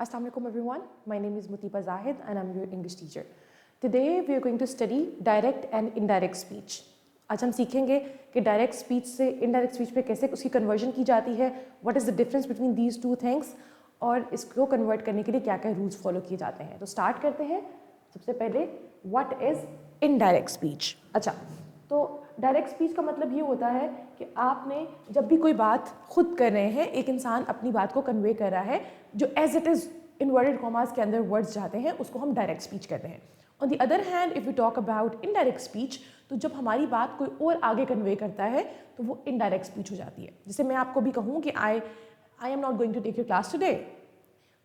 Assalamualaikum everyone. My name is Mutiba Zahid and I'm your English teacher. Today we are going to study direct and indirect speech. आज हम सीखेंगे कि direct speech से indirect speech पे कैसे उसकी conversion की जाती है, what is the difference between these two things और इसको कन्वर्ट करने के लिए क्या क्या रूल्स फॉलो किए जाते हैं. तो स्टार्ट करते हैं. सबसे पहले व्हाट इज़ इनडायरेक्ट स्पीच. अच्छा, तो डायरेक्ट स्पीच का मतलब ये होता है कि आपने जब भी कोई बात खुद कर रहे हैं, एक इंसान अपनी बात को कन्वे कर रहा है, जो as it is inverted commas के अंदर वर्ड्स जाते हैं, उसको हम डायरेक्ट स्पीच कहते हैं. On the other hand if we talk about indirect speech, तो जब हमारी बात कोई और आगे कन्वे करता है तो वो इनडायरेक्ट स्पीच हो जाती है. जैसे मैं आपको भी कहूँ कि I am not going to take your class today,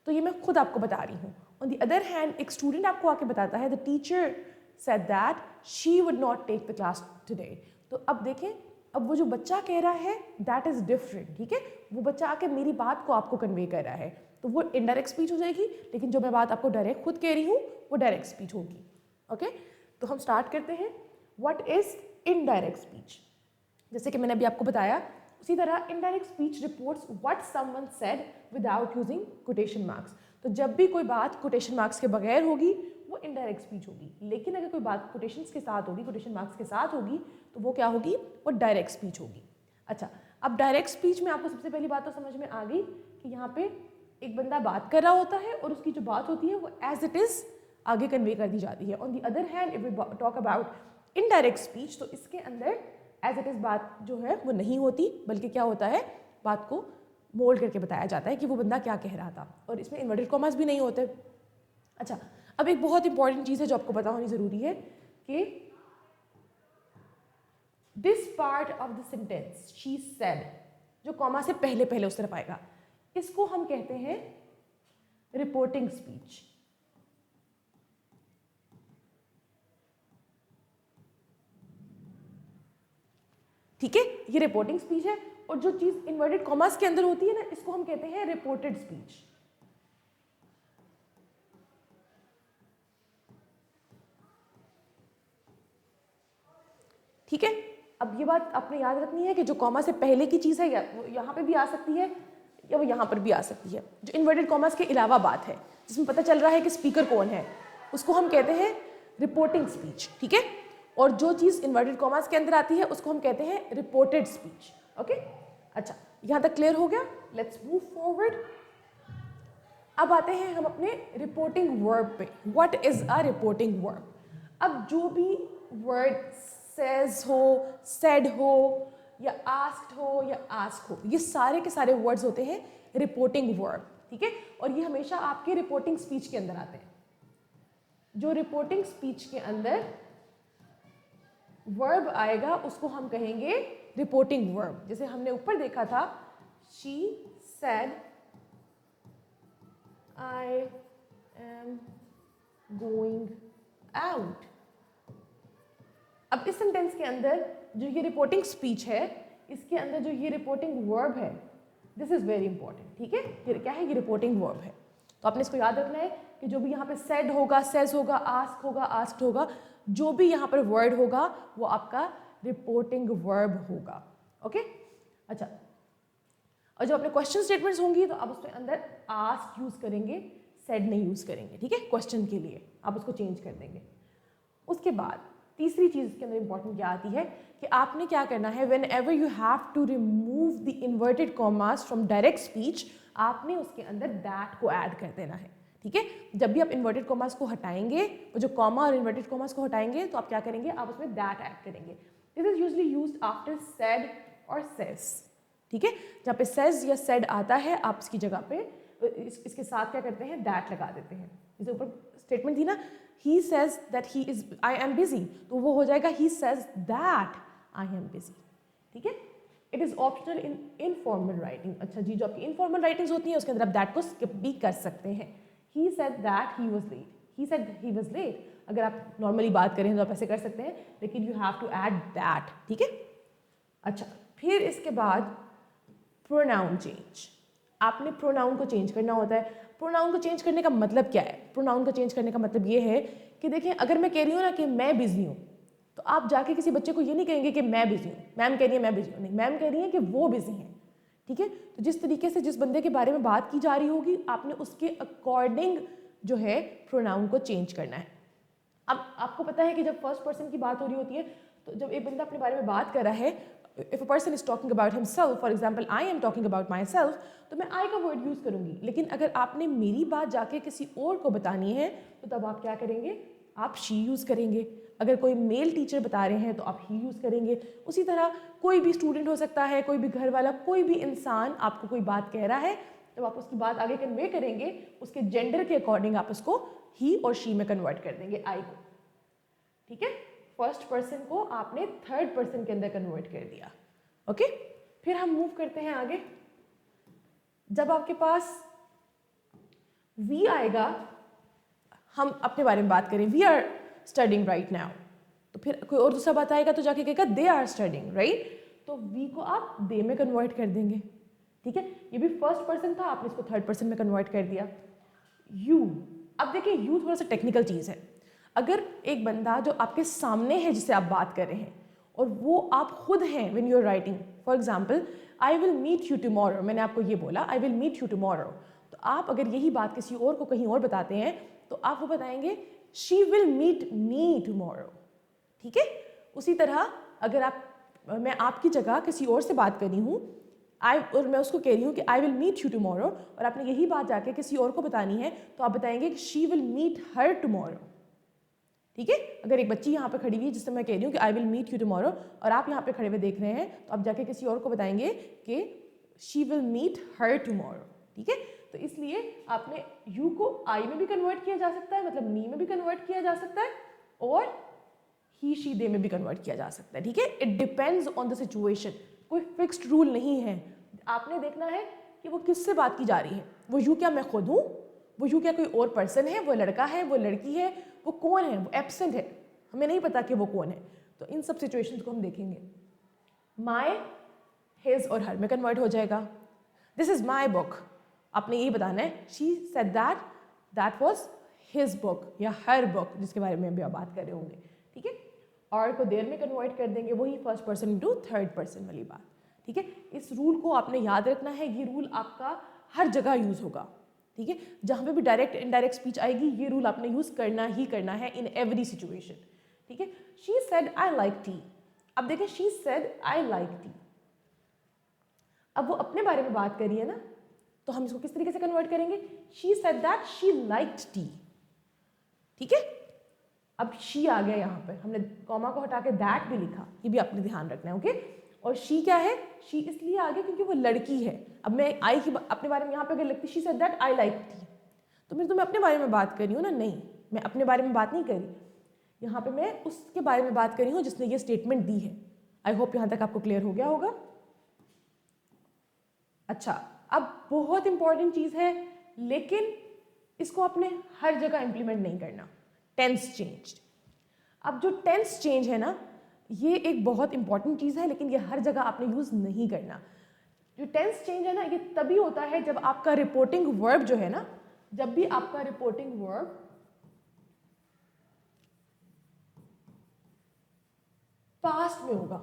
तो ये मैं खुद आपको बता रही हूँ. ऑन द अदर हैंड एक स्टूडेंट आपको आके बताता है the teacher said that she would not take the class today. तो अब देखें, अब वो जो बच्चा कह रहा है that is different. ठीक है, वो बच्चा आके मेरी बात को आपको कन्वे कर रहा है, तो वो इनडायरेक्ट स्पीच हो जाएगी. लेकिन जो मैं बात आपको डायरेक्ट खुद कह रही हूँ वो डायरेक्ट स्पीच होगी. ओके, तो हम स्टार्ट करते हैं. What is indirect speech. जैसे कि मैंने अभी आपको बताया, उसी तरह indirect speech reports what someone said without using quotation marks. तो जब भी कोई बात कोटेशन मार्क्स के बगैर होगी वो इनडायरेक्ट स्पीच होगी. लेकिन अगर कोई बात कोटेशंस के साथ होगी, कोटेशन मार्क्स के साथ होगी, तो वो क्या होगी, वो डायरेक्ट स्पीच होगी. अच्छा, अब डायरेक्ट स्पीच में आपको सबसे पहली बात तो समझ में आ गई कि यहाँ पे एक बंदा बात कर रहा होता है और उसकी जो बात होती है वो एज इट इज़ आगे कन्वे कर दी जाती है. On the other hand if we talk about indirect speech, तो इसके अंदर एज इट इज़ बात जो है वो नहीं होती, बल्कि क्या होता है, बात को मोल्ड करके बताया जाता है कि वो बंदा क्या कह रहा था, और इसमें इन्वर्टेड कॉमास भी नहीं होते. अच्छा, अब एक बहुत इंपॉर्टेंट चीज़ है जो आपको पता होनी ज़रूरी है कि this part of the sentence she said, जो कॉमा से पहले पहले उस तरफ आएगा, इसको हम कहते हैं रिपोर्टिंग स्पीच. ठीक है, ये रिपोर्टिंग स्पीच है. और जो चीज़ इन्वर्टेड कॉमास के अंदर होती है ना, इसको हम कहते हैं रिपोर्टेड स्पीच. ठीक है, अब ये बात आपने याद रखनी है कि जो कॉमा से पहले की चीज़ है या वो यहाँ पे भी आ सकती है या वो यहाँ पर भी आ सकती है. जो इन्वर्टेड कॉमास के अलावा बात है जिसमें पता चल रहा है कि स्पीकर कौन है, उसको हम कहते हैं रिपोर्टिंग स्पीच. ठीक है, और जो चीज़ इन्वर्टेड कॉमास के अंदर आती है उसको हम कहते हैं रिपोर्टेड स्पीच. ओके, अच्छा, यहाँ तक क्लियर हो गया. Let's move forward. अब आते हैं हम अपने रिपोर्टिंग वर्ब पे. What is a reporting verb. अब जो भी वर्ड सेज हो, सेड हो, या आस्क्ड हो, या आस्क हो, ये सारे के सारे वर्ड्स होते हैं रिपोर्टिंग वर्ब. ठीक है, और ये हमेशा आपके रिपोर्टिंग स्पीच के अंदर आते हैं. जो रिपोर्टिंग स्पीच के अंदर वर्ब आएगा उसको हम कहेंगे रिपोर्टिंग वर्ब. जैसे हमने ऊपर देखा था, she said I am going out. अब इस सेंटेंस के अंदर जो ये रिपोर्टिंग स्पीच है, इसके अंदर जो ये रिपोर्टिंग वर्ब है, दिस इज वेरी इंपॉर्टेंट. ठीक है, ये क्या है, ये रिपोर्टिंग वर्ब है. तो आपने इसको याद रखना है कि जो भी यहाँ पे सेड होगा, सेज होगा, आस्क होगा, आस्क्ड होगा, जो भी यहाँ पर वर्ड होगा वो आपका रिपोर्टिंग वर्ब होगा. ओके, अच्छा, और जो अपने क्वेश्चन स्टेटमेंट्स होंगी तो आप उसके अंदर आस्क यूज करेंगे, सेड नहीं यूज करेंगे. ठीक है, क्वेश्चन के लिए आप उसको चेंज कर देंगे. उसके बाद तीसरी चीज़ के अंदर इंपॉर्टेंट क्या आती है कि आपने क्या करना है, whenever you have to remove the inverted commas from direct speech, आपने उसके अंदर दैट को ऐड कर देना है. ठीक है, जब भी आप इन्वर्टेड कॉमास को हटाएंगे, वो जो कॉमा और इन्वर्टेड कॉमास को हटाएंगे, तो आप क्या करेंगे, आप उसमें दैट ऐड करेंगे. This is usually used after said और सेज. ठीक है, जहाँ पे सेज या सेड आता है, आप इसकी जगह पे इसके साथ क्या करते हैं, दैट लगा देते हैं. जैसे ऊपर स्टेटमेंट थी ना, he says that he is I am busy, तो वो हो जाएगा he says that I am busy. ठीक है, it is optional in informal writing. अच्छा जी, जो आपकी इनफॉर्मल राइटिंग्स होती हैं उसके अंदर आप दैट को स्किप भी कर सकते हैं. he said that he was late, he said he was late. अगर आप नॉर्मली बात करें तो आप ऐसे कर सकते हैं, लेकिन you have to add that. ठीक है, अच्छा, फिर इसके बाद प्रोनाउन चेंज. आपने प्रोनाउन को चेंज करना होता है. प्रोनाउन को चेंज करने का मतलब क्या है. प्रोनाउन को चेंज करने का मतलब ये है कि देखिए, अगर मैं कह रही हूँ ना कि मैं बिजी हूँ, तो आप जाके किसी बच्चे को ये नहीं कहेंगे कि मैं बिजी हूँ, मैम कह रही है मैं बिजी हूँ. नहीं, मैम कह रही है कि वो बिजी हैं. ठीक है। तो जिस तरीके से जिस बंदे के बारे में बात की जा रही होगी आपने उसके अकॉर्डिंग जो है प्रोनाउन को चेंज करना है। अब आपको पता है कि जब फर्स्ट पर्सन की बात हो रही होती है तो जब एक बंदा अपने बारे में बात कर रहा है, if a person is talking about himself, for example I am talking about my self, तो मैं आई का वर्ड यूज़ करूंगी। लेकिन अगर आपने मेरी बात जाके किसी और को बतानी है तो तब आप क्या करेंगे, आप शी यूज़ करेंगे। अगर कोई मेल टीचर बता रहे हैं तो आप ही यूज़ करेंगे। उसी तरह कोई भी स्टूडेंट हो सकता है, कोई भी घर वाला, कोई भी इंसान आपको कोई बात कह रहा है, जब आप उसकी बात आगे कन्वे करेंगे उसके जेंडर के अकॉर्डिंग आप उसको ही और शी में कन्वर्ट कर देंगे आई को। ठीक है, फर्स्ट पर्सन को आपने थर्ड पर्सन के अंदर कन्वर्ट कर दिया। ओके, फिर हम मूव करते हैं आगे। जब आपके पास वी आएगा, हम अपने बारे में बात करें, we are studying right now, तो फिर कोई और दूसरा बात आएगा तो जाके कहेगा दे आर स्टडिंग, राइट। तो वी को आप दे में कन्वर्ट कर देंगे। ठीक है, ये भी फर्स्ट पर्सन था, आपने इसको थर्ड पर्सन में कन्वर्ट कर दिया। यू, अब देखिए यू थोड़ा सा टेक्निकल चीज़ है। अगर एक बंदा जो आपके सामने है जिससे आप बात कर रहे हैं और वो आप खुद हैं when you are writing, for example I will meet you tomorrow, मैंने आपको ये बोला I will meet you tomorrow, तो आप अगर यही बात किसी और को कहीं और बताते हैं तो आप वो बताएंगे she will meet me tomorrow. ठीक है, उसी तरह अगर मैं आपकी जगह किसी और से बात कर रही हूँ और मैं उसको कह रही हूँ कि I will meet you tomorrow, और आपने यही बात जाके किसी और को बतानी है तो आप बताएंगे कि she will meet her tomorrow. ठीक है, अगर एक बच्ची यहाँ पे खड़ी हुई है जिससे मैं कह रही हूँ कि I will meet you tomorrow और आप यहाँ पे खड़े हुए देख रहे हैं, तो आप जाके किसी और को बताएंगे कि she will meet her tomorrow. ठीक है, तो इसलिए आपने यू को आई में भी कन्वर्ट किया जा सकता है, मतलब मी में भी कन्वर्ट किया जा सकता है, और ही शी दे में भी कन्वर्ट किया जा सकता है। ठीक है, it depends on the situation, कोई फिक्स्ड रूल नहीं है। आपने देखना है कि वो किससे बात की जा रही है, वो यू क्या मैं खुद हूँ, वो यू क्या कोई और पर्सन है, वो लड़का है, वो लड़की है, वो कौन है, वो एब्सेंट है, हमें नहीं पता कि वो कौन है। तो इन सब सिचुएशंस को हम देखेंगे। माई, हिज और हर में कन्वर्ट हो जाएगा। दिस इज माई बुक, आपने यही बताना है she said that that was his book या हर बुक, जिसके बारे में अभी आप बात कर रहे होंगे। ठीक है, और को देयर में कन्वर्ट कर देंगे, वही first person into third person वाली बात। ठीक है, इस रूल को आपने याद रखना है, ये रूल आपका हर जगह यूज होगा। ठीक है, जहाँ पे भी डायरेक्ट इनडायरेक्ट स्पीच आएगी ये रूल आपने यूज करना ही करना है इन एवरी सिचुएशन। ठीक है, she said I like T, अब देखें she said I like T, अब वो अपने बारे में बात कर रही है ना, तो हम इसको किस तरीके से कन्वर्ट करेंगे, she said that she liked T. ठीक है, अब शी आ गया यहाँ पे, हमने कॉमा को हटा के दैट भी लिखा, ये भी आपने ध्यान रखना है। ओके, और शी क्या है, शी इसलिए आ गया क्योंकि वो लड़की है। अब मैं आई की अपने बारे में यहाँ पे अगर लिखती she said that I like T, तो मैं अपने बारे में बात कर रही हूँ ना, नहीं मैं अपने बारे में बात नहीं कर रही, यहाँ पे मैं उसके बारे में बात कर रही हूँ जिसने ये स्टेटमेंट दी है। आई होप यहाँ तक आपको क्लियर हो गया होगा। अच्छा, अब बहुत इंपॉर्टेंट चीज़ है, लेकिन इसको आपने हर जगह इंप्लीमेंट नहीं करना, टेंस चेंज। अब जो टेंस चेंज है ना, ये एक बहुत इंपॉर्टेंट चीज़ है, लेकिन ये हर जगह आपने यूज़ नहीं करना। जो टेंस चेंज है ना, ये तभी होता है जब आपका रिपोर्टिंग वर्ब जो है ना, जब भी आपका रिपोर्टिंग वर्ब पास्ट में होगा,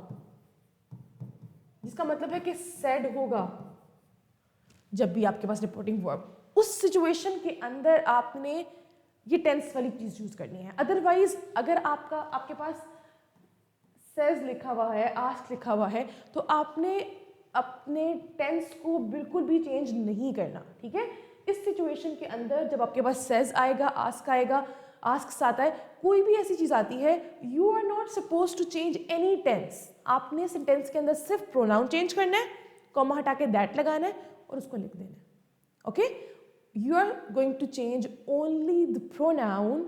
जिसका मतलब है कि सेड होगा। जब भी आपके पास रिपोर्टिंग वर्ब, उस सिचुएशन के अंदर आपने ये टेंस वाली चीज यूज करनी है। अदरवाइज अगर आपके पास सेज लिखा हुआ है, आस्क लिखा हुआ है, तो आपने अपने टेंस को बिल्कुल भी चेंज नहीं करना। ठीक है, इस सिचुएशन के अंदर जब आपके पास सेज आएगा, आस्क आता है, कोई भी ऐसी चीज आती है, you are not suppose to change any tense. आपने सेंटेंस के अंदर सिर्फ प्रोनाउन चेंज करना है, कॉमा हटा के दैट लगाना है और उसको लिख देना है। Okay, you are going to change only the pronoun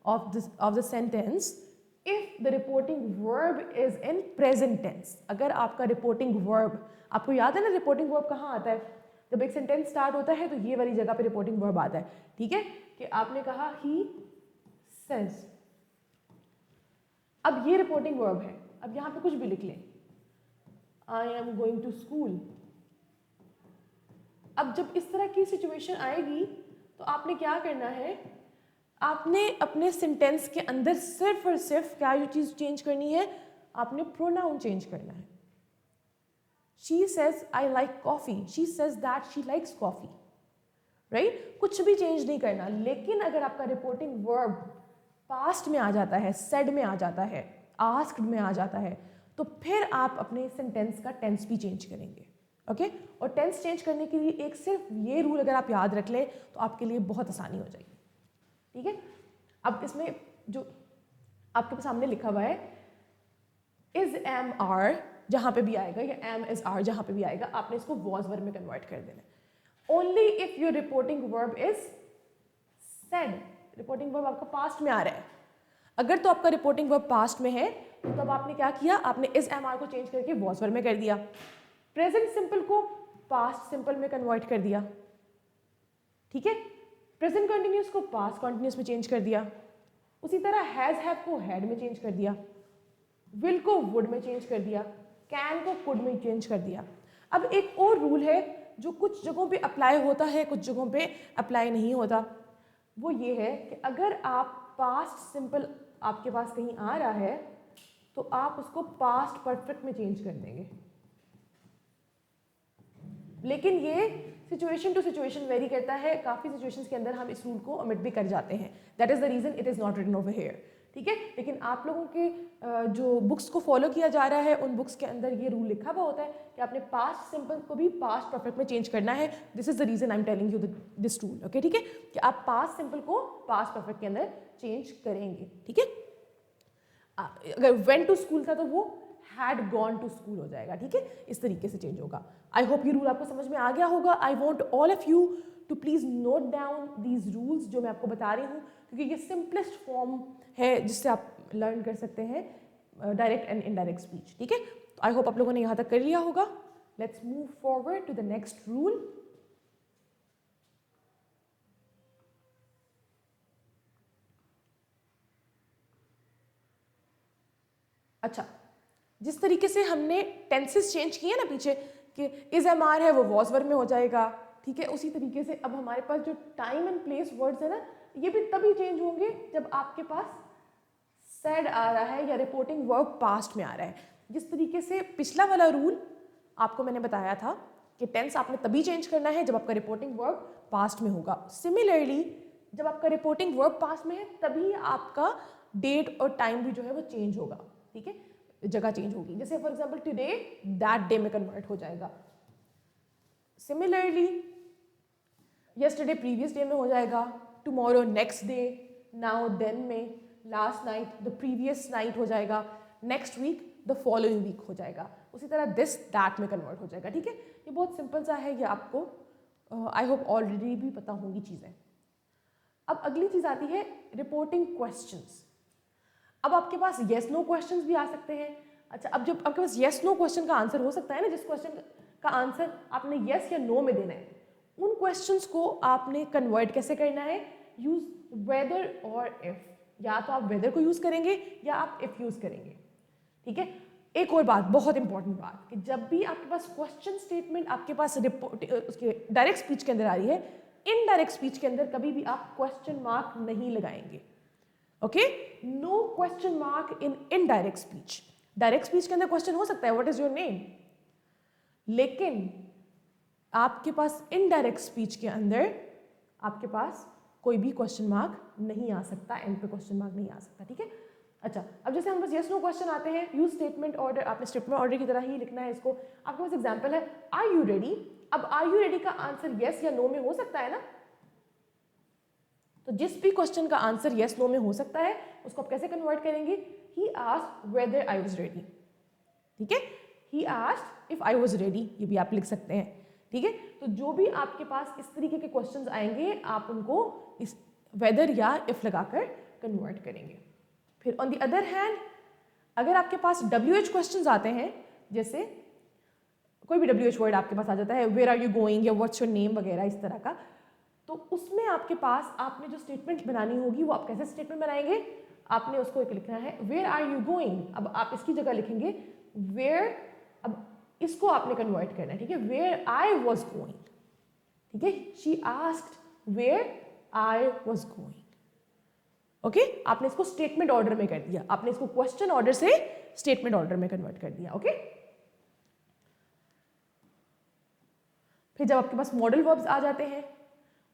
of the sentence if the reporting verb is in present tense। अगर आपका reporting verb, आपको याद है ना reporting verb कहाँ आता है, जब एक सेंटेंस स्टार्ट होता है तो ये वाली जगह पे reporting verb आता है। ठीक है, कि आपने कहा he says, अब ये reporting verb है, अब यहाँ पे कुछ भी लिख लें, I am going to school। अब जब इस तरह की सिचुएशन आएगी तो आपने क्या करना है, आपने अपने सेंटेंस के अंदर सिर्फ और सिर्फ क्या ये चीज चेंज करनी है, आपने प्रोनाउन चेंज करना है। She says I like coffee, she says that she likes coffee, right? कुछ भी चेंज नहीं करना। लेकिन अगर आपका रिपोर्टिंग वर्ब पास्ट में आ जाता है, सेड में आ जाता है, आस्क्ड में आ जाता है, तो फिर आप अपने सेंटेंस का टेंस भी चेंज करेंगे, ओके? और टेंस चेंज करने के लिए एक सिर्फ ये रूल अगर आप याद रख लें तो आपके लिए बहुत आसानी हो जाएगी, ठीक है? अब इसमें जो आपके सामने लिखा हुआ है इज एम आर जहाँ पे भी आएगा या एम इज आर जहाँ पे भी आएगा, आपने इसको वॉज वर्ब में कन्वर्ट कर देना है। Only if your reporting verb is said, reporting verb आपका पास्ट में आ रहा है। अगर तो आपका रिपोर्टिंग वर्ब पास्ट में है तो तब आपने क्या किया, आपने इज एम आर को चेंज करके वॉज वर्ब में कर दिया। प्रेजेंट सिंपल को पास्ट सिंपल में कन्वर्ट कर दिया, ठीक है? प्रेजेंट कंटिन्यूस को पास्ट कंटिन्यूस में चेंज कर दिया। उसी तरह हैज हैव को हैड में चेंज कर दिया, विल को वुड में चेंज कर दिया, कैन को कुड में चेंज कर दिया। अब एक और रूल है जो कुछ जगहों पे अप्लाई होता है, कुछ जगहों पे अप्लाई नहीं होता। वो ये है कि अगर आप पास्ट सिंपल आपके पास कहीं आ रहा है तो आप उसको पास्ट परफेक्ट में चेंज कर देंगे। लेकिन ये सिचुएशन टू सिचुएशन वेरी करता है। काफ़ी सिचुएशंस के अंदर हम इस रूल को ओमिट भी कर जाते हैं। That is the reason it is not written over here, ठीक है? लेकिन आप लोगों के जो बुक्स को फॉलो किया जा रहा है उन बुक्स के अंदर ये रूल लिखा हुआ होता है कि आपने पास्ट सिंपल को भी पास्ट परफेक्ट में चेंज करना है। This is the reason I am telling you this rule, okay? ठीक है, कि आप पास्ट सिंपल को पास्ट परफेक्ट के अंदर चेंज करेंगे, ठीक है? अगर वेंट टू स्कूल था तो वो हैड गॉन टू स्कूल हो जाएगा, ठीक है? इस तरीके से चेंज होगा। आई होप ये रूल आपको समझ में आ गया होगा। I want all of you to please note down these rules जो मैं आपको बता रही हूँ, क्योंकि ये सिंपलेस्ट फॉर्म है जिससे आप लर्न कर सकते हैं डायरेक्ट एंड इनडायरेक्ट स्पीच, ठीक है? तो आई होप आप लोगों ने यहाँ तक कर लिया होगा। Let's move forward to the next rule. अच्छा, जिस तरीके से हमने टेंसेस चेंज किए ना पीछे कि इज एम आर है वो वॉज वर्ब में हो जाएगा, ठीक है? उसी तरीके से अब हमारे पास जो टाइम एंड प्लेस वर्ड्स है ना, ये भी तभी चेंज होंगे जब आपके पास सेड आ रहा है या रिपोर्टिंग वर्ब पास्ट में आ रहा है। जिस तरीके से पिछला वाला रूल आपको मैंने बताया था कि टेंस आपने तभी चेंज करना है जब आपका रिपोर्टिंग वर्ब पास्ट में होगा। सिमिलरली जब आपका रिपोर्टिंग वर्ब पास्ट में है तभी आपका डेट और टाइम भी जो है वो चेंज होगा, ठीक है? जगह चेंज होगी। जैसे for example today that day में कन्वर्ट हो जाएगा। सिमिलरली यस्टरडे प्रीवियस डे में हो जाएगा, tomorrow next day, now then में, last night the previous night हो जाएगा, next week the following week हो जाएगा। उसी तरह दिस दैट में कन्वर्ट हो जाएगा, ठीक है? ये बहुत सिंपल सा है, ये आपको आई होप ऑलरेडी भी पता होंगी चीज़ें। अब अगली चीज़ आती है रिपोर्टिंग क्वेश्चंस। अब आपके पास येस नो क्वेश्चंस भी आ सकते हैं। अच्छा, अब जब आपके पास येस नो क्वेश्चन का आंसर हो सकता है ना, जिस क्वेश्चन का आंसर आपने येस या नो में देना है, उन क्वेश्चंस को आपने कन्वर्ट कैसे करना है? यूज वेदर और इफ। या तो आप वेदर को यूज करेंगे या आप इफ यूज करेंगे, ठीक है? एक और बात, बहुत इंपॉर्टेंट बात, कि जब भी आपके पास क्वेश्चन स्टेटमेंट आपके पास उसके डायरेक्ट स्पीच के अंदर आ रही है, इनडायरेक्ट स्पीच के अंदर कभी भी आप क्वेश्चन मार्क नहीं लगाएंगे, okay? No question mark in indirect speech. Direct speech के अंदर क्वेश्चन हो सकता है व्हाट इज योर नेम, लेकिन आपके पास इनडायरेक्ट स्पीच के अंदर आपके पास कोई भी क्वेश्चन मार्क नहीं आ सकता, एंड पे क्वेश्चन मार्क नहीं आ सकता, ठीक है? अच्छा, अब जैसे हम बस यस नो क्वेश्चन आते हैं, यूज स्टेटमेंट ऑर्डर, आपने स्टेटमेंट ऑर्डर की तरह ही लिखना है इसको। आपके पास एग्जांपल है आर यू रेडी। अब आर यू रेडी का आंसर यस या नो में हो सकता है ना, तो जिस भी क्वेश्चन का आंसर यस नो में हो सकता है उसको आप कैसे कन्वर्ट करेंगे? He asked whether I was ready, ठीक है? He asked if I was ready, ये भी आप लिख सकते हैं, ठीक है? तो जो भी आपके पास इस तरीके के क्वेश्चंस आएंगे आप उनको इस वेदर या इफ लगाकर कन्वर्ट करेंगे। फिर ऑन द अदर हैंड अगर आपके पास WH क्वेश्चंस आते हैं, जैसे कोई भी WH वर्ड आपके पास आ जाता है, वेयर आर यू गोइंग या व्हाट्स योर नेम वगैरह इस तरह का, तो उसमें आपके पास आपने जो स्टेटमेंट बनानी होगी वो आप कैसे स्टेटमेंट बनाएंगे? आपने उसको एक लिखना है वेयर आर यू गोइंग। अब आप इसकी जगह लिखेंगे वेयर, अब इसको आपने कन्वर्ट करना है, ठीक है? वेयर आई वॉज गोइंग, ठीक है? She asked where I was going, okay? आपने इसको स्टेटमेंट ऑर्डर में कर दिया, आपने इसको क्वेश्चन ऑर्डर से स्टेटमेंट ऑर्डर में कन्वर्ट कर दिया, ओके? फिर जब आपके पास मॉडल वर्ब्स आ जाते हैं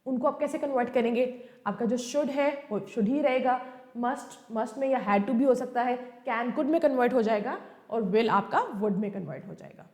उनको आप कैसे कन्वर्ट करेंगे? आपका जो शुड है वो शुड ही रहेगा, मस्ट में या हैड टू भी हो सकता है, कैन कुड में कन्वर्ट हो जाएगा और विल आपका वुड में कन्वर्ट हो जाएगा।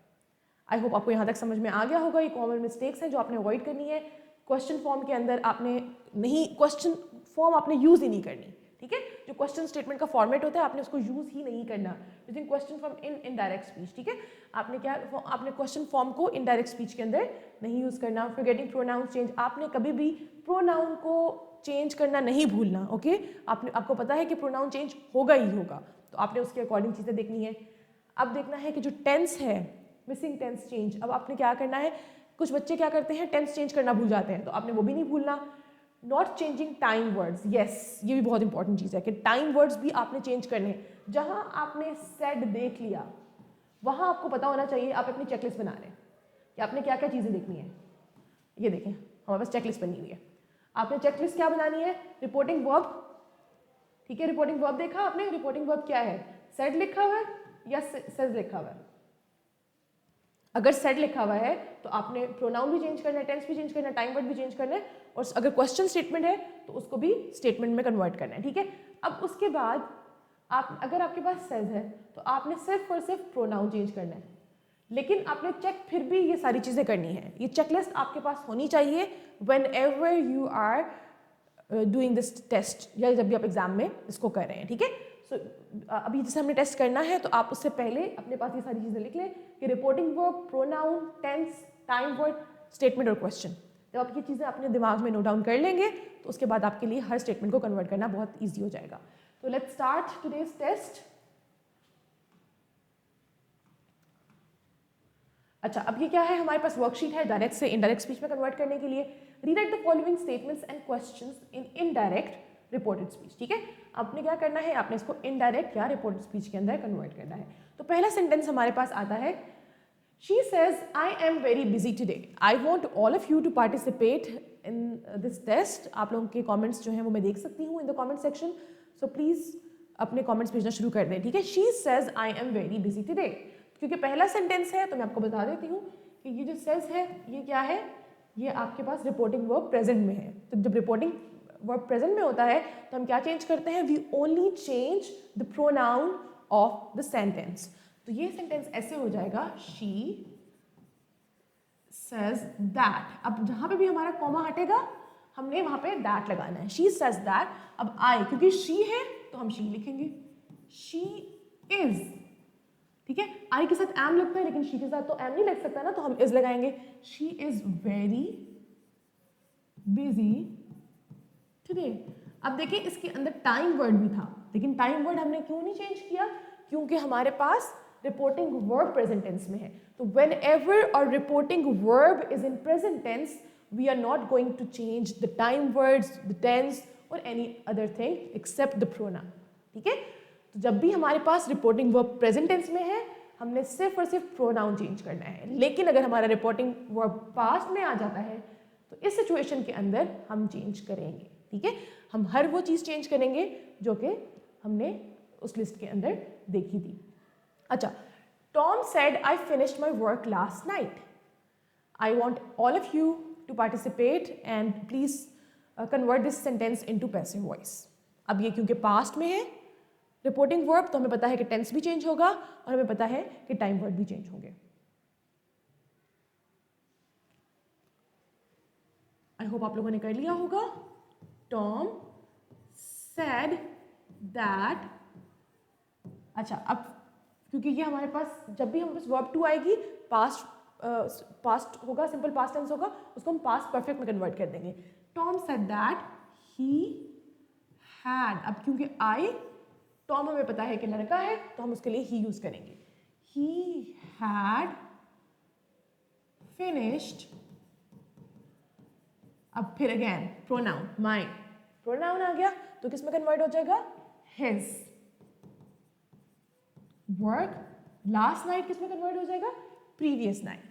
आई होप आपको यहाँ तक समझ में आ गया होगा। ये कॉमन मिस्टेक्स हैं जो आपने अवॉइड करनी है। क्वेश्चन फॉर्म के अंदर आपने क्वेश्चन फॉर्म आपने यूज़ ही नहीं करनी, ठीक है? जो क्वेश्चन स्टेटमेंट का फॉर्मेट होता है आपने उसको यूज़ ही नहीं करना using question form in indirect speech, ठीक है? आपने क्वेश्चन फॉर्म को इनडायरेक्ट स्पीच के अंदर नहीं यूज़ करना। फॉरगेटिंग प्रोनाउन चेंज, आपने कभी भी प्रोनाउन को चेंज करना नहीं भूलना, ओके? आपको पता है कि प्रोनाउन चेंज होगा ही होगा, तो आपने उसके अकॉर्डिंग चीज़ें देखनी है। अब देखना है कि जो टेंस है, मिसिंग टेंस चेंज, अब आपने क्या करना है, कुछ बच्चे क्या करते हैं टेंस चेंज करना भूल जाते हैं, तो आपने वो भी नहीं भूलना। Not changing time words, yes ये भी बहुत इंपॉर्टेंट चीज़ है कि टाइम वर्ड्स भी आपने चेंज करने हैं। जहाँ आपने सेड देख लिया वहाँ आपको पता होना चाहिए, आप अपनी चेकलिस्ट बना रहे हैं कि आपने क्या क्या चीज़ें देखनी है। ये देखें हमारे पास चेकलिस्ट बनी हुई है, आपने चेकलिस्ट क्या बनानी है? रिपोर्टिंग वर्ब, ठीक है? रिपोर्टिंग वर्ब देखा आपने, रिपोर्टिंग वर्ब क्या है? सेड लिखा हुआ है या सेज लिखा हुआ है? अगर सेड लिखा हुआ है तो आपने प्रोनाउन भी चेंज करना है, टेंस भी चेंज करना है, टाइम वर्ड भी चेंज करना है, और अगर क्वेश्चन स्टेटमेंट है तो उसको भी स्टेटमेंट में कन्वर्ट करना है, ठीक है? अब उसके बाद अगर आपके पास सेज है तो आपने सिर्फ और सिर्फ प्रोनाउन चेंज करना है, लेकिन आपने चेक फिर भी ये सारी चीज़ें करनी है। ये चेकलिस्ट आपके पास होनी चाहिए whenever you are doing this test, या जब भी आप एग्जाम में इसको कर रहे हैं, ठीक है? सो अभी जैसे हमने टेस्ट करना है तो आप उससे पहले अपने पास ये सारी चीज़ें लिख लें कि reporting verb, pronoun, tense, time word, statement और क्वेश्चन। जब आप ये चीज़ें अपने दिमाग में नोट डाउन कर लेंगे तो उसके बाद आपके लिए हर स्टेटमेंट को कन्वर्ट करना बहुत ईजी हो जाएगा। तो लेट्स स्टार्ट टुडेज टेस्ट। अच्छा, अब ये क्या है? हमारे पास वर्कशीट है डायरेक्ट से इनडायरेक्ट स्पीच में कन्वर्ट करने के लिए। Rewrite the following statements and questions in indirect reported speech, ठीक है? आपने क्या करना है, आपने इसको इनडायरेक्ट या रिपोर्टेड स्पीच के अंदर कन्वर्ट करना है। तो पहला सेंटेंस हमारे पास आता है, she says I am very busy today, I want all of you to participate in this test. आप लोगों के कॉमेंट्स जो हैं वो मैं देख सकती हूँ in the comment section, so please अपने कॉमेंट्स भेजना शुरू कर दें, ठीक है? She says I am very busy today, क्योंकि पहला सेंटेंस है तो मैं आपको बता देती हूँ कि ये जो सेज है ये क्या है? ये आपके पास रिपोर्टिंग वर्ब प्रेजेंट में है। तो जब रिपोर्टिंग वर्ब प्रेजेंट में होता है तो हम क्या चेंज करते हैं? We only change the pronoun of the sentence. तो ये सेंटेंस ऐसे हो जाएगा, शी सेज दैट। अब जहाँ पे भी हमारा कॉमा हटेगा हमने वहाँ पे दैट लगाना है। She says that. अब आई, क्योंकि शी है तो हम शी लिखेंगे, शी इज, ठीक है? आई के साथ एम लगता है लेकिन शी के साथ तो एम नहीं लग सकता ना, तो हम इज लगाएंगे। She is very busy today. अब देखिए इसके अंदर टाइम वर्ड भी था, लेकिन टाइम वर्ड हमने क्यों नहीं चेंज किया? क्योंकि हमारे पास रिपोर्टिंग वर्ब प्रेजेंट टेंस में है। तो whenever our reporting verb is in present tense we are not going to change the time words, the tense और any other thing except the pronoun, ठीक है? तो जब भी हमारे पास रिपोर्टिंग वर्ब प्रेजेंट टेंस में है हमने सिर्फ और सिर्फ प्रोनाउन चेंज करना है। लेकिन अगर हमारा रिपोर्टिंग वर्ब पास्ट में आ जाता है तो इस सिचुएशन के अंदर हम चेंज करेंगे, ठीक है? हम हर वो चीज़ चेंज करेंगे जो कि हमने उस लिस्ट के अंदर देखी थी। अच्छा, Tom said I finished my work last night, I want all of you to participate and please convert this sentence into passive voice. अब ये क्योंकि पास्ट में है रिपोर्टिंग वर्ब, तो हमें पता है कि टेंस भी चेंज होगा और हमें पता है कि टाइम वर्ड भी चेंज होंगे। आई होप आप लोगों ने कर लिया होगा। Tom said that. अच्छा, अब क्योंकि ये हमारे पास जब भी हमारे पास वर्ब टू आएगी पास्ट होगा, सिंपल पास्ट टेंस होगा, उसको हम पास्ट परफेक्ट में कन्वर्ट कर देंगे। Tom said that he had. अब क्योंकि आई, टॉम हमें पता है कि लड़का है तो हम उसके लिए ही यूज करेंगे। He had finished. अब फिर अगेन प्रोनाउन, माई प्रोनाउन आ गया तो किस में कन्वर्ट हो जाएगा? हिज। वर्क लास्ट नाइट किस में कन्वर्ट हो जाएगा? Previous night.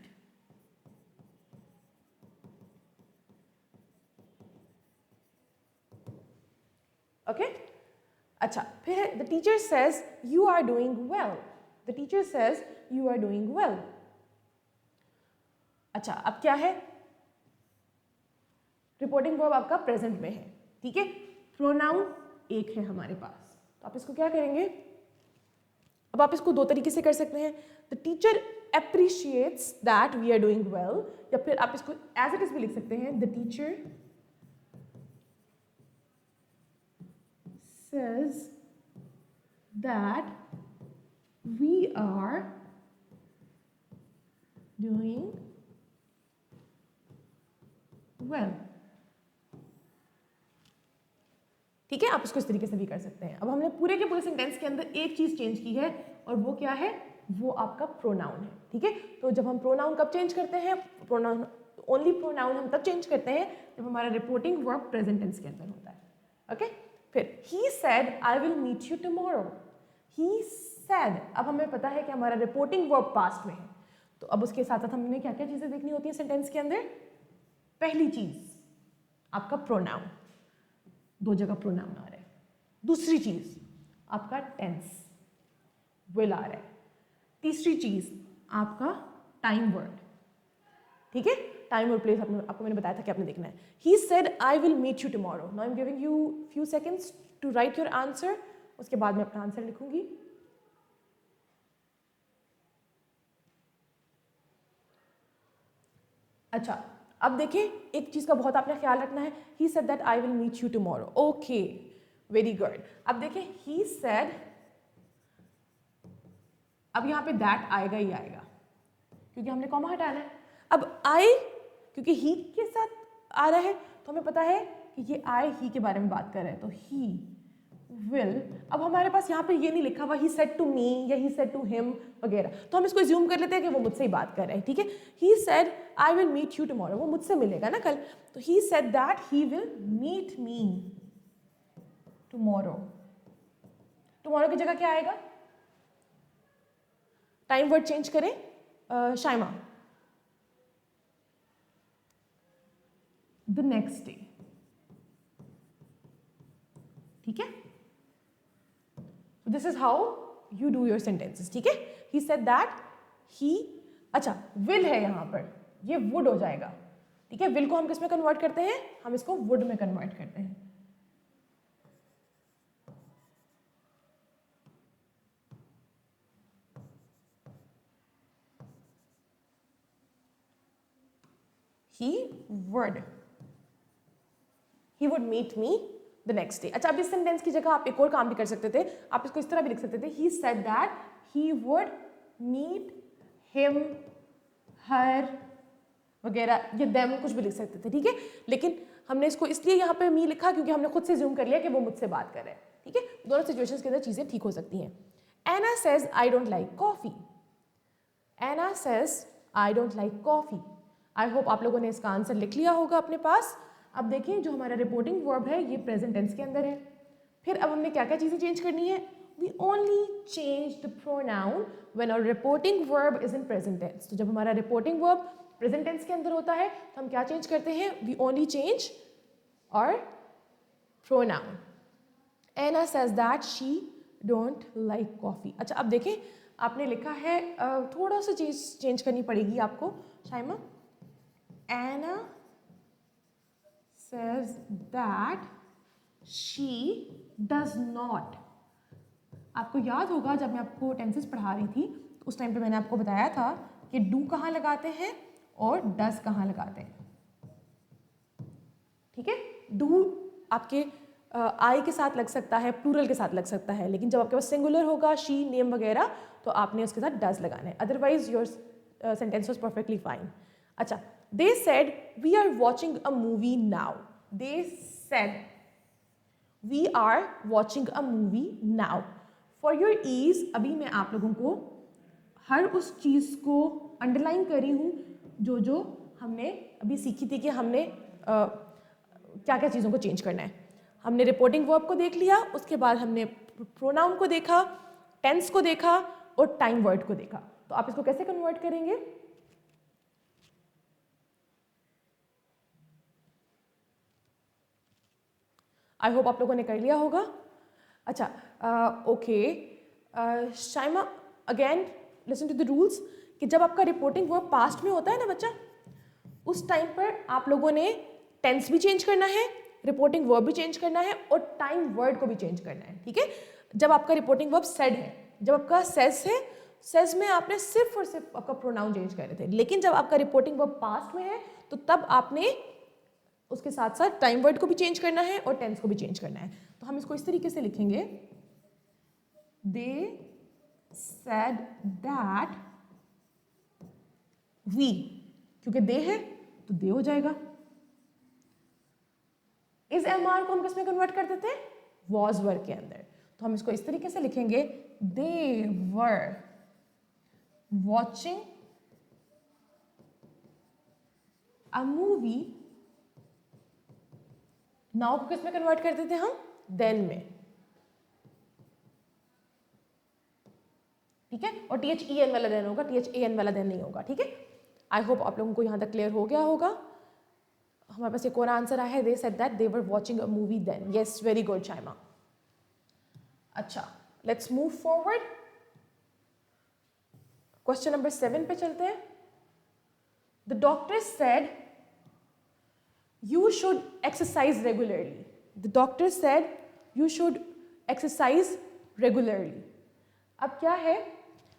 ओके, अच्छा, फिर the teacher says you are doing well. The teacher says you are doing well. अच्छा, अब क्या है? रिपोर्टिंग वर्ब आपका प्रेजेंट में है, ठीक है। प्रोनाउन एक है हमारे पास, तो आप इसको क्या करेंगे, अब आप इसको दो तरीके से कर सकते हैं। The teacher appreciates that we are doing well, या फिर आप इसको एज इट इज भी लिख सकते हैं, the teacher says that we are doing well, ठीक है। आप इसको इस तरीके से भी कर सकते हैं। अब हमने पूरे के पूरे सेंटेंस के अंदर एक चीज चेंज की है, और वो क्या है, वो आपका प्रोनाउन है, ठीक है। तो जब हम प्रोनाउन कब चेंज करते हैं, प्रोनाउन ओनली प्रोनाउन हम तब चेंज करते हैं जब हमारा रिपोर्टिंग वर्ब प्रेजेंट टेंस के अंदर होता है, ओके। फिर he said I will meet you tomorrow, he said, अब हमें पता है कि हमारा रिपोर्टिंग वर्ब पास्ट में है, तो अब उसके साथ साथ हमें क्या क्या चीजें देखनी होती है सेंटेंस के अंदर। पहली चीज आपका प्रोनाउन, दो जगह प्रोनाउन आ रहा है। दूसरी चीज आपका टेंस, विल आ रहा है। तीसरी चीज आपका टाइम वर्ड, ठीक है। टाइम और प्लेस आपको मैंने बताया था कि आपने देखना है। He said I will meet you tomorrow, now I am giving you few seconds to write your answer, उसके बाद मैं अपना आंसर लिखूंगी। अच्छा, अब देखिए एक चीज का बहुत आपने ख्याल रखना है। He said that I will meet you tomorrow, okay, very good. अब देखिए ही सेड, अब यहां पे दैट आएगा ही आएगा क्योंकि हमने कॉमा हटाना है। अब आई क्योंकि ही के साथ आ रहा है तो हमें पता है कि ये आई ही के बारे में बात कर रहे हैं, तो ही विल, अब हमारे पास यहाँ पे ये नहीं लिखा हुआ ही सेड टू मी या ही सेड टू हिम वगैरह, तो हम इसको एज्यूम कर लेते हैं कि वो मुझसे ही बात कर रहे हैं, ठीक है। He said I will meet you tomorrow, वो मुझसे मिलेगा ना कल, तो he said that he will meet me tomorrow. Tomorrow की जगह क्या आएगा, टाइम वर्ड चेंज करें शाइमा, द नेक्स्ट डे, ठीक है। This is how you do your sentences, ठीक है। ही सेड दैट ही, अच्छा विल है यहां पर, ये वुड हो जाएगा, ठीक है। विल को हम किस में कन्वर्ट करते हैं, हम इसको वुड में कन्वर्ट करते हैं। he would meet me the next day। अच्छा, अब इस सेंटेंस की जगह आप एक और काम भी कर सकते थे, आप इसको इस तरह भी लिख सकते थे, he said that he would meet him, her वगैरह, ये them कुछ भी लिख सकते थे, ठीक है। लेकिन हमने इसको इसलिए यहाँ पे मी लिखा क्योंकि हमने खुद से ज़ूम कर लिया कि वो मुझसे बात कर रहे हैं, ठीक है। दोनों सिचुएशंस के अंदर चीज़ें ठीक हो सकती हैं। Anna says I don't like coffee, Anna says I don't like coffee। I hope आप लोगों ने इसका आंसर लिख लिया होगा अपने पास। अब देखिए जो हमारा रिपोर्टिंग वर्ब है ये प्रेजेंट टेंस के अंदर है। फिर अब हमने क्या क्या चीज़ें चेंज करनी है, we only change the pronoun when our reporting verb is in present tense. तो जब हमारा रिपोर्टिंग वर्ब प्रेजेंट टेंस के अंदर होता है तो हम क्या चेंज करते हैं, वी ओनली चेंज और pronoun. Anna says that she don't like coffee. अच्छा, अब देखें आपने लिखा है, थोड़ा सा चीज़ चेंज करनी पड़ेगी आपको Shaima. Anna says that she does not। आपको याद होगा जब मैं आपको टेंसेस पढ़ा रही थी तो उस टाइम पे मैंने आपको बताया था कि डू कहाँ लगाते हैं और डज कहाँ लगाते हैं, ठीक है। डू आपके आई के साथ लग सकता है, प्लूरल के साथ लग सकता है, लेकिन जब आपके पास सिंगुलर होगा, शी, नेम वगैरह, तो आपने उसके साथ डज लगाना है, otherwise your sentence was perfectly fine. अच्छा, they said we are watching a movie now, they said we are watching a movie now। for your ease अभी मैं आप लोगों को हर उस चीज़ को अंडरलाइन करी हूँ जो जो हमने अभी सीखी थी कि हमने क्या क्या चीज़ों को चेंज करना है। हमने रिपोर्टिंग वर्ब को देख लिया, उसके बाद हमने प्रोनाउन को देखा, टेंस को देखा और टाइम वर्ड को देखा। तो आप इसको कैसे कन्वर्ट करेंगे, आई होप आप लोगों ने कर लिया होगा। अच्छा, okay Shaima, again listen to the rules कि जब आपका रिपोर्टिंग वर्ब पास्ट में होता है ना बच्चा, उस टाइम पर आप लोगों ने टेंस भी चेंज करना है, रिपोर्टिंग वर्ब भी चेंज करना है और टाइम वर्ड को भी चेंज करना है, ठीक है। जब आपका रिपोर्टिंग वर्ब सेड है, जब आपका सेज है, सेज में आपने सिर्फ और सिर्फ आपका प्रोनाउन चेंज कर रहे थे, लेकिन जब आपका रिपोर्टिंग वर्ब पास्ट में है तो तब आपने उसके साथ साथ टाइम वर्ड को भी चेंज करना है और टेंस को भी चेंज करना है। तो हम इसको इस तरीके से लिखेंगे, दे सेड दैट वी, क्योंकि दे है तो दे हो जाएगा। इस एमआर को हम किसमें कन्वर्ट करते थे, वॉज वर के अंदर। तो हम इसको इस तरीके से लिखेंगे, they were watching a movie, now को किसमें कन्वर्ट करते थे हम, देन में, ठीक है। और THEN वाला देन होगा, THAN वाला देन नहीं होगा, ठीक है। आई होप आप लोगों को यहां तक क्लियर हो गया होगा। हमारे पास एक और आंसर आया है, they said that they were watching a movie then. Yes, very good Shaima. अच्छा, let's move forward, question number 7 पे चलते हैं। The doctor said you should exercise regularly. The doctor said you should exercise regularly. अब क्या है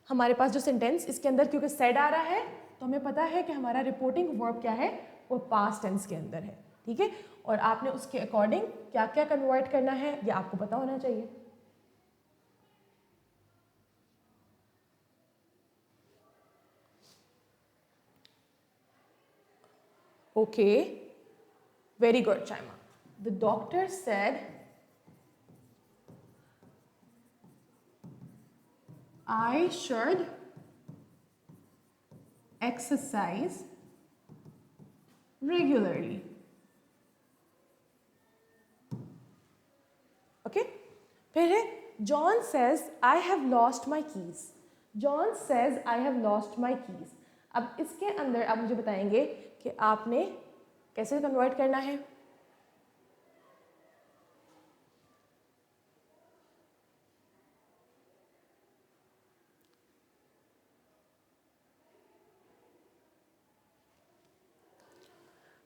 हमारे पास जो sentence, इसके अंदर क्योंकि said आ रहा है तो हमें पता है कि हमारा रिपोर्टिंग वर्ब क्या है, वो पास्ट टेंस के अंदर है, ठीक है। और आपने उसके अकॉर्डिंग क्या क्या कन्वर्ट करना है ये आपको पता होना चाहिए। Okay, very good, Shaima. The doctor said, I should exercise regularly. Okay? फिर है, John says, I have lost my keys. John says, I have lost my keys. अब इसके अंदर आप मुझे बताएंगे कि आपने कैसे कन्वर्ट करना है।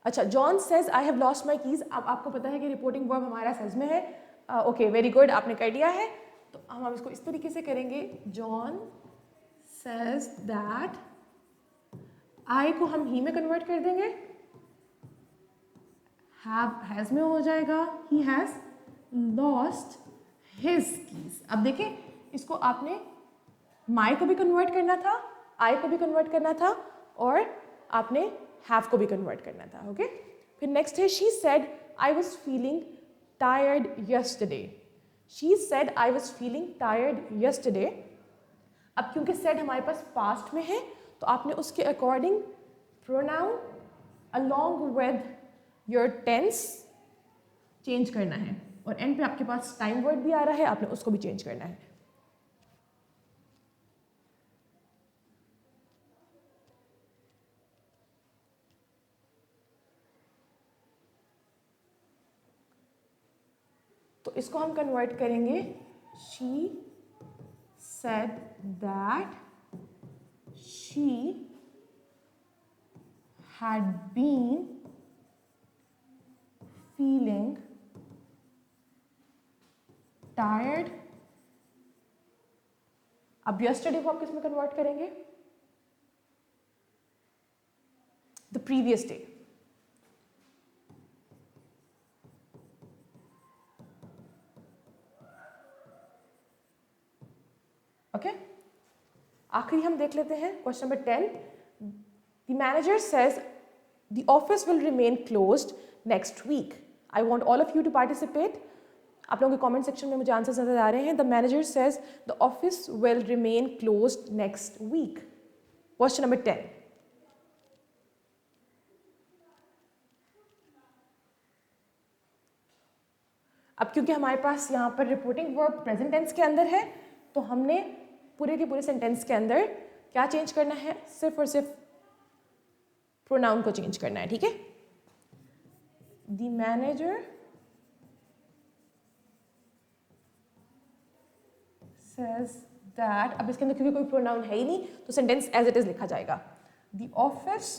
अच्छा, John says I have lost my keys. अब आपको पता है कि रिपोर्टिंग वर्ब हमारा सेज में है। ओके, वेरी गुड, आपने कर लिया है। तो हम इसको इस तरीके से करेंगे, जॉन सेज दैट, आई को हम ही में कन्वर्ट कर देंगे, हैज में हो जाएगा, he has lost his keys. अब देखें, इसको आपने माई को भी कन्वर्ट करना था, आई को भी कन्वर्ट करना था और आपने हैव को भी कन्वर्ट करना था। ओके, फिर नेक्स्ट है, she said I was feeling tired yesterday. She said I was feeling tired yesterday. अब क्योंकि सेड हमारे पास पास्ट में है तो आपने उसके according pronoun along with your tense change करना है। और एंड पे आपके पास टाइम वर्ड भी आ रहा है, आपने उसको भी चेंज करना है। तो इसको हम कन्वर्ट करेंगे, she said that she had been feeling tired. अब यस्टरडे को आप किस में कन्वर्ट करेंगे, द प्रीवियस डे। ओके, आखिरी हम देख लेते हैं question number 10। The manager says the office will remain closed next week. I want all of you to participate. आप लोगों के कमेंट सेक्शन में मुझे आंसर्स नजर आ रहे हैं। The manager says the office will remain closed next week. Question number 10। अब क्योंकि हमारे पास यहाँ पर रिपोर्टिंग वर्ब प्रेजेंट टेंस के अंदर है तो हमने पूरे के पूरे सेंटेंस के अंदर क्या चेंज करना है, सिर्फ और सिर्फ प्रोनाउन को चेंज करना है, ठीक है। द मैनेजर सेज दैट, अब इसके अंदर क्योंकि कोई प्रोनाउन है ही नहीं तो सेंटेंस एज इट इज लिखा जाएगा। The office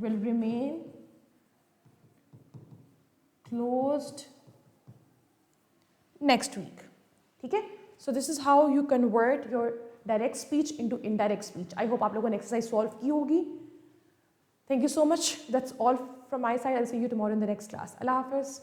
will remain closed next week. ठीक है? So this is how you convert your direct speech into indirect speech. I hope आप लोगों ने exercise solve की होगी. Thank you so much. That's all from my side. I'll see you tomorrow in the next class. Allah Hafiz.